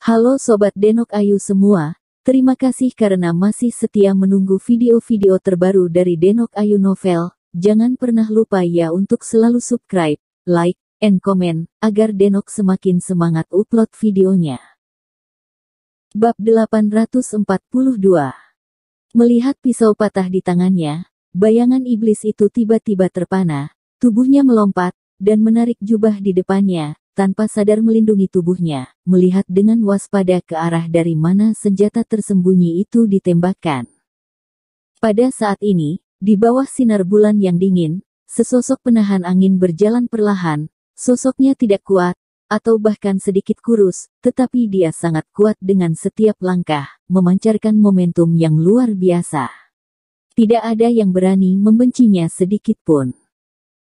Halo Sobat Denok Ayu semua, terima kasih karena masih setia menunggu video-video terbaru dari Denok Ayu Novel. Jangan pernah lupa ya untuk selalu subscribe, like, and comment, agar Denok semakin semangat upload videonya. Bab 842. Melihat pisau patah di tangannya, bayangan iblis itu tiba-tiba terpana, tubuhnya melompat, dan menarik jubah di depannya. Tanpa sadar melindungi tubuhnya, melihat dengan waspada ke arah dari mana senjata tersembunyi itu ditembakkan. Pada saat ini, di bawah sinar bulan yang dingin, sesosok penahan angin berjalan perlahan, sosoknya tidak kuat, atau bahkan sedikit kurus, tetapi dia sangat kuat dengan setiap langkah, memancarkan momentum yang luar biasa. Tidak ada yang berani membencinya sedikit pun.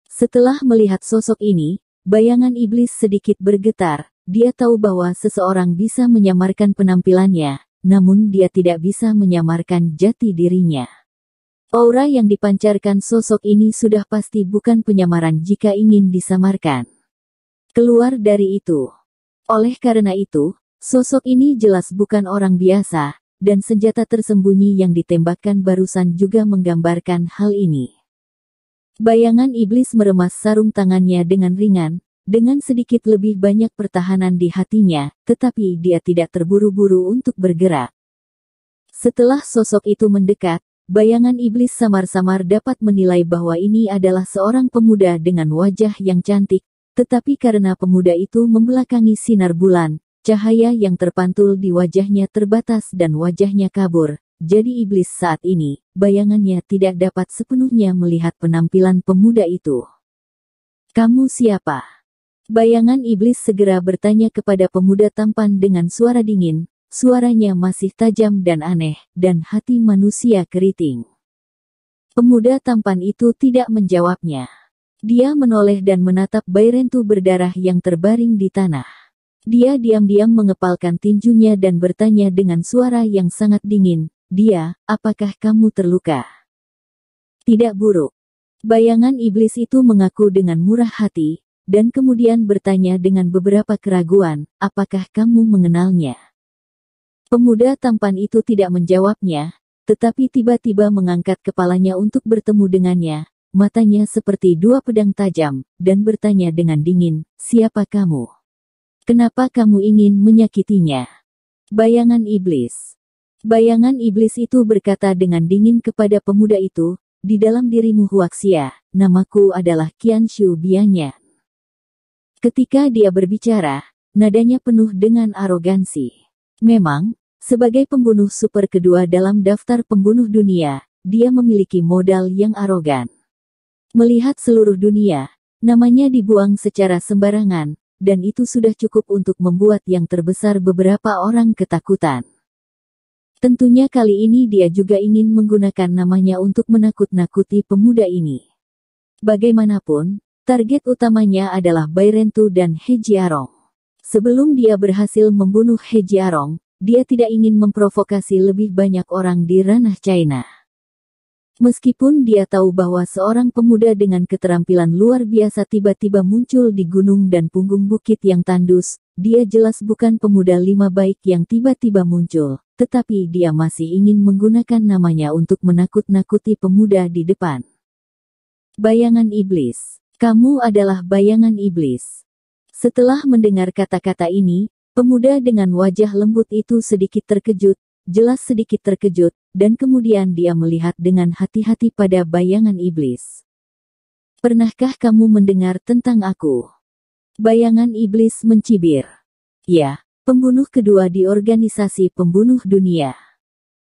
Setelah melihat sosok ini, bayangan iblis sedikit bergetar. Dia tahu bahwa seseorang bisa menyamarkan penampilannya, namun dia tidak bisa menyamarkan jati dirinya. Aura yang dipancarkan sosok ini sudah pasti bukan penyamaran jika ingin disamarkan. Keluar dari itu. Oleh karena itu, sosok ini jelas bukan orang biasa, dan senjata tersembunyi yang ditembakkan barusan juga menggambarkan hal ini. Bayangan iblis meremas sarung tangannya dengan ringan, dengan sedikit lebih banyak pertahanan di hatinya, tetapi dia tidak terburu-buru untuk bergerak. Setelah sosok itu mendekat, bayangan iblis samar-samar dapat menilai bahwa ini adalah seorang pemuda dengan wajah yang cantik, tetapi karena pemuda itu membelakangi sinar bulan, cahaya yang terpantul di wajahnya terbatas dan wajahnya kabur. Jadi iblis saat ini, bayangannya tidak dapat sepenuhnya melihat penampilan pemuda itu. "Kamu siapa?" Bayangan iblis segera bertanya kepada pemuda tampan dengan suara dingin, suaranya masih tajam dan aneh, dan hati manusia keriting. Pemuda tampan itu tidak menjawabnya. Dia menoleh dan menatap Bairentu berdarah yang terbaring di tanah. Dia diam-diam mengepalkan tinjunya dan bertanya dengan suara yang sangat dingin, "Dia, apakah kamu terluka?" "Tidak buruk." Bayangan iblis itu mengaku dengan murah hati, dan kemudian bertanya dengan beberapa keraguan, "Apakah kamu mengenalnya?" Pemuda tampan itu tidak menjawabnya, tetapi tiba-tiba mengangkat kepalanya untuk bertemu dengannya, matanya seperti dua pedang tajam, dan bertanya dengan dingin, "Siapa kamu? Kenapa kamu ingin menyakitinya?" Bayangan iblis. Bayangan iblis itu berkata dengan dingin kepada pemuda itu, "Di dalam dirimu Huaxia, namaku adalah Qianshu Bianyan." Ketika dia berbicara, nadanya penuh dengan arogansi. Memang, sebagai pembunuh super kedua dalam daftar pembunuh dunia, dia memiliki modal yang arogan. Melihat seluruh dunia, namanya dibuang secara sembarangan, dan itu sudah cukup untuk membuat yang terbesar beberapa orang ketakutan. Tentunya kali ini dia juga ingin menggunakan namanya untuk menakut-nakuti pemuda ini. Bagaimanapun, target utamanya adalah Bairentu dan He Jiarong. Sebelum dia berhasil membunuh He Jiarong, dia tidak ingin memprovokasi lebih banyak orang di ranah China. Meskipun dia tahu bahwa seorang pemuda dengan keterampilan luar biasa tiba-tiba muncul di gunung dan punggung bukit yang tandus, dia jelas bukan pemuda lima baik yang tiba-tiba muncul, tetapi dia masih ingin menggunakan namanya untuk menakut-nakuti pemuda di depan. Bayangan iblis. Kamu adalah bayangan iblis. Setelah mendengar kata-kata ini, pemuda dengan wajah lembut itu sedikit terkejut, jelas sedikit terkejut, dan kemudian dia melihat dengan hati-hati pada bayangan iblis. "Pernahkah kamu mendengar tentang aku?" Bayangan iblis mencibir. "Ya, pembunuh kedua di organisasi pembunuh dunia."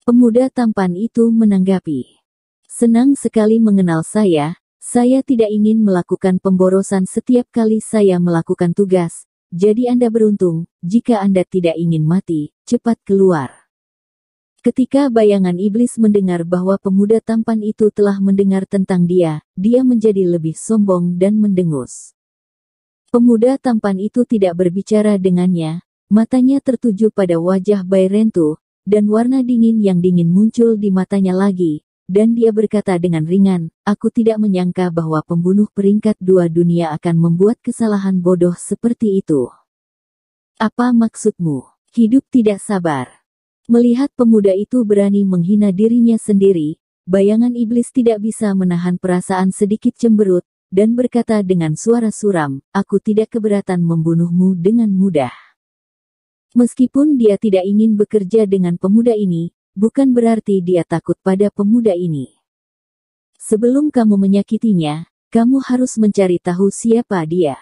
Pemuda tampan itu menanggapi. "Senang sekali mengenal saya tidak ingin melakukan pemborosan setiap kali saya melakukan tugas, jadi Anda beruntung, jika Anda tidak ingin mati, cepat keluar." Ketika bayangan iblis mendengar bahwa pemuda tampan itu telah mendengar tentang dia menjadi lebih sombong dan mendengus. Pemuda tampan itu tidak berbicara dengannya, matanya tertuju pada wajah Bairentu, dan warna dingin yang dingin muncul di matanya lagi, dan dia berkata dengan ringan, "Aku tidak menyangka bahwa pembunuh peringkat 2 dunia akan membuat kesalahan bodoh seperti itu." "Apa maksudmu?" Hidup tidak sabar. Melihat pemuda itu berani menghina dirinya sendiri, bayangan iblis tidak bisa menahan perasaan sedikit cemberut, dan berkata dengan suara suram, "Aku tidak keberatan membunuhmu dengan mudah." Meskipun dia tidak ingin bekerja dengan pemuda ini, bukan berarti dia takut pada pemuda ini. Sebelum kamu menyakitinya, kamu harus mencari tahu siapa dia.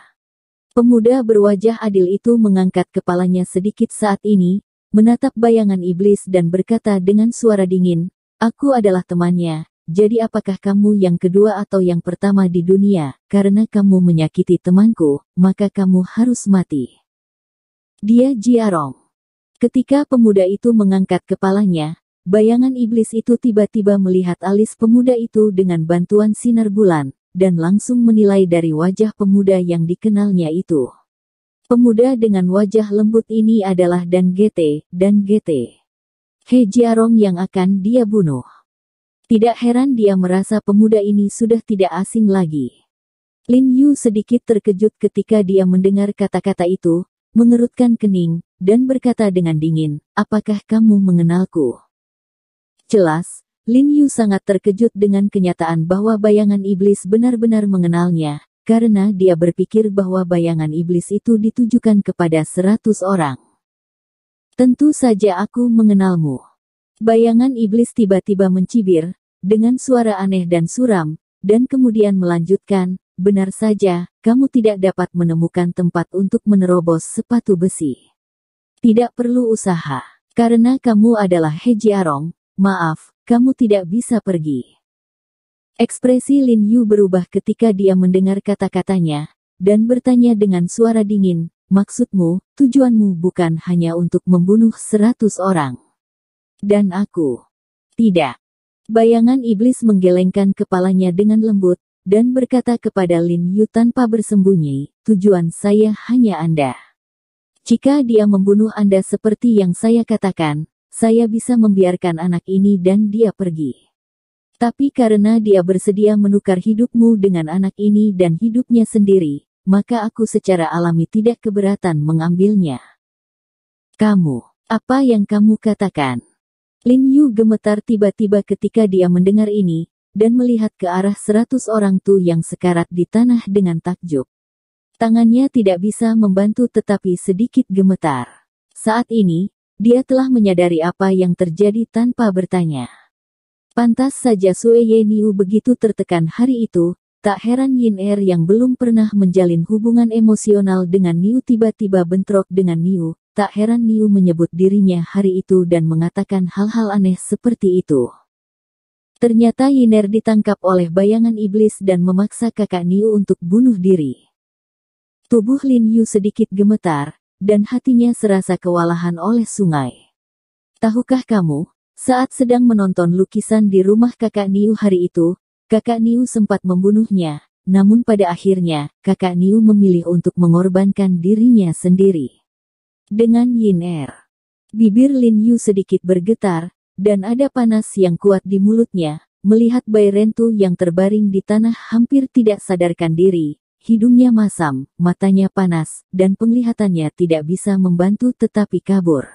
Pemuda berwajah adil itu mengangkat kepalanya sedikit saat ini, menatap bayangan iblis dan berkata dengan suara dingin, "Aku adalah temannya, jadi apakah kamu yang kedua atau yang pertama di dunia? Karena kamu menyakiti temanku, maka kamu harus mati." Dia Jiarong. Ketika pemuda itu mengangkat kepalanya, bayangan iblis itu tiba-tiba melihat alis pemuda itu dengan bantuan sinar bulan, dan langsung menilai dari wajah pemuda yang dikenalnya itu. Pemuda dengan wajah lembut ini adalah Dan GT. He Jiarong yang akan dia bunuh. Tidak heran dia merasa pemuda ini sudah tidak asing lagi. Lin Yu sedikit terkejut ketika dia mendengar kata-kata itu, mengerutkan kening, dan berkata dengan dingin, "Apakah kamu mengenalku?" Jelas, Lin Yu sangat terkejut dengan kenyataan bahwa bayangan iblis benar-benar mengenalnya, karena dia berpikir bahwa bayangan iblis itu ditujukan kepada 100 orang. "Tentu saja aku mengenalmu." Bayangan iblis tiba-tiba mencibir, dengan suara aneh dan suram, dan kemudian melanjutkan, "Benar saja, kamu tidak dapat menemukan tempat untuk menerobos sepatu besi. Tidak perlu usaha, karena kamu adalah He Jiarong. Maaf, kamu tidak bisa pergi." Ekspresi Lin Yu berubah ketika dia mendengar kata-katanya, dan bertanya dengan suara dingin, "Maksudmu, tujuanmu bukan hanya untuk membunuh 100 orang? Dan aku?" "Tidak." Bayangan iblis menggelengkan kepalanya dengan lembut, dan berkata kepada Lin Yu tanpa bersembunyi, "Tujuan saya hanya Anda. Jika dia membunuh Anda seperti yang saya katakan, saya bisa membiarkan anak ini dan dia pergi. Tapi karena dia bersedia menukar hidupmu dengan anak ini dan hidupnya sendiri, maka aku secara alami tidak keberatan mengambilnya." "Kamu, apa yang kamu katakan?" Lin Yu gemetar tiba-tiba ketika dia mendengar ini, dan melihat ke arah 100 orang Tu yang sekarat di tanah dengan takjub. Tangannya tidak bisa membantu tetapi sedikit gemetar. Saat ini, dia telah menyadari apa yang terjadi tanpa bertanya. Pantas saja Sue Ye Niu begitu tertekan hari itu, tak heran Yin Er yang belum pernah menjalin hubungan emosional dengan Niu tiba-tiba bentrok dengan Niu, tak heran Niu menyebut dirinya hari itu dan mengatakan hal-hal aneh seperti itu. Ternyata Yin Er ditangkap oleh bayangan iblis dan memaksa kakak Niu untuk bunuh diri. Tubuh Lin Yu sedikit gemetar, dan hatinya serasa kewalahan oleh sungai. "Tahukah kamu, saat sedang menonton lukisan di rumah kakak Niu hari itu, kakak Niu sempat membunuhnya, namun pada akhirnya, kakak Niu memilih untuk mengorbankan dirinya sendiri." Dengan Yin Er. Bibir Lin Yu sedikit bergetar, dan ada panas yang kuat di mulutnya, melihat Bai Rentu yang terbaring di tanah hampir tidak sadarkan diri. Hidungnya masam, matanya panas, dan penglihatannya tidak bisa membantu tetapi kabur.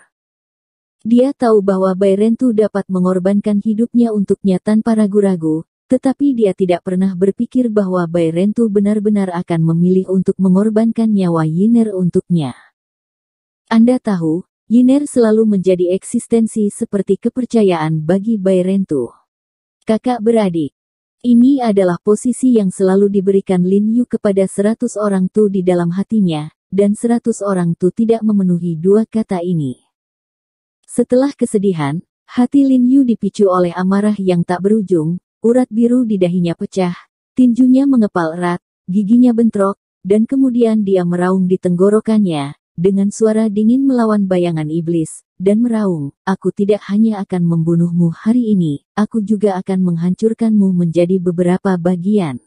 Dia tahu bahwa Bai Rentu dapat mengorbankan hidupnya untuknya tanpa ragu-ragu, tetapi dia tidak pernah berpikir bahwa Bai Rentu benar-benar akan memilih untuk mengorbankan nyawa Yiner untuknya. Anda tahu, Yiner selalu menjadi eksistensi seperti kepercayaan bagi Bai Rentu. Kakak beradik. Ini adalah posisi yang selalu diberikan Lin Yu kepada 100 orang Tu di dalam hatinya, dan 100 orang Tu tidak memenuhi dua kata ini. Setelah kesedihan, hati Lin Yu dipicu oleh amarah yang tak berujung, urat biru di dahinya pecah, tinjunya mengepal erat, giginya bentrok, dan kemudian dia meraung di tenggorokannya, dengan suara dingin melawan bayangan iblis, dan meraung, "Aku tidak hanya akan membunuhmu hari ini, aku juga akan menghancurkanmu menjadi beberapa bagian."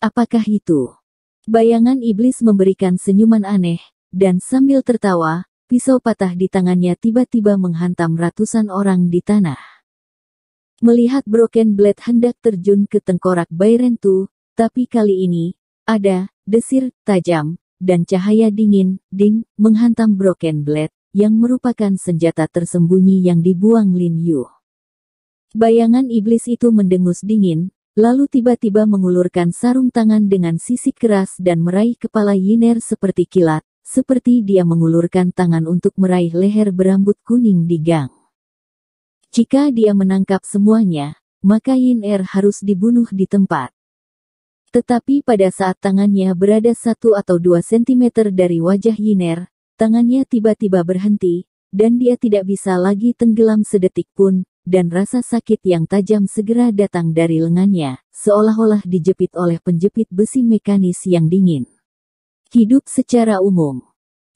"Apakah itu?" Bayangan iblis memberikan senyuman aneh, dan sambil tertawa, pisau patah di tangannya tiba-tiba menghantam ratusan orang di tanah. Melihat Broken Blade hendak terjun ke tengkorak Bai Rentu, tapi kali ini, ada desir tajam dan cahaya dingin, menghantam Broken Blade, yang merupakan senjata tersembunyi yang dibuang Lin Yu. Bayangan iblis itu mendengus dingin, lalu tiba-tiba mengulurkan sarung tangan dengan sisik keras dan meraih kepala Yiner seperti kilat, seperti dia mengulurkan tangan untuk meraih leher berambut kuning di gang. Jika dia menangkap semuanya, maka Yiner harus dibunuh di tempat. Tetapi pada saat tangannya berada 1 atau 2 cm dari wajah Yiner, tangannya tiba-tiba berhenti, dan dia tidak bisa lagi tenggelam sedetik pun, dan rasa sakit yang tajam segera datang dari lengannya, seolah-olah dijepit oleh penjepit besi mekanis yang dingin. Hidup secara umum.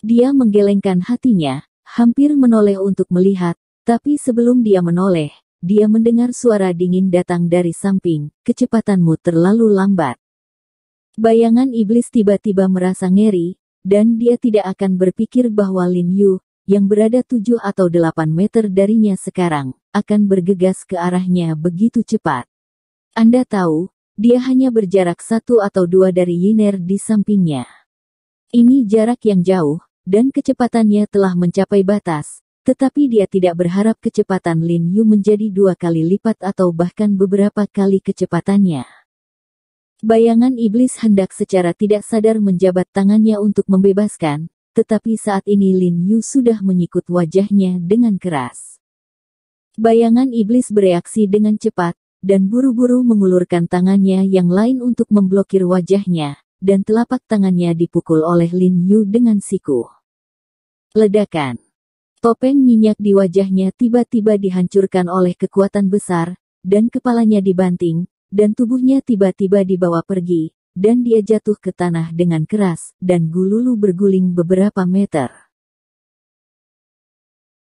Dia menggelengkan hatinya, hampir menoleh untuk melihat, tapi sebelum dia menoleh, dia mendengar suara dingin datang dari samping, "Kecepatanmu terlalu lambat." Bayangan iblis tiba-tiba merasa ngeri, dan dia tidak akan berpikir bahwa Lin Yu, yang berada 7 atau 8 meter darinya sekarang, akan bergegas ke arahnya begitu cepat. Anda tahu, dia hanya berjarak 1 atau 2 dari Yiner di sampingnya. Ini jarak yang jauh, dan kecepatannya telah mencapai batas, tetapi dia tidak berharap kecepatan Lin Yu menjadi 2 kali lipat atau bahkan beberapa kali kecepatannya. Bayangan iblis hendak secara tidak sadar menjabat tangannya untuk membebaskan, tetapi saat ini Lin Yu sudah menyikut wajahnya dengan keras. Bayangan iblis bereaksi dengan cepat, dan buru-buru mengulurkan tangannya yang lain untuk memblokir wajahnya, dan telapak tangannya dipukul oleh Lin Yu dengan siku. Ledakan. Topeng minyak di wajahnya tiba-tiba dihancurkan oleh kekuatan besar, dan kepalanya dibanting, dan tubuhnya tiba-tiba dibawa pergi, dan dia jatuh ke tanah dengan keras, dan Gululu berguling beberapa meter.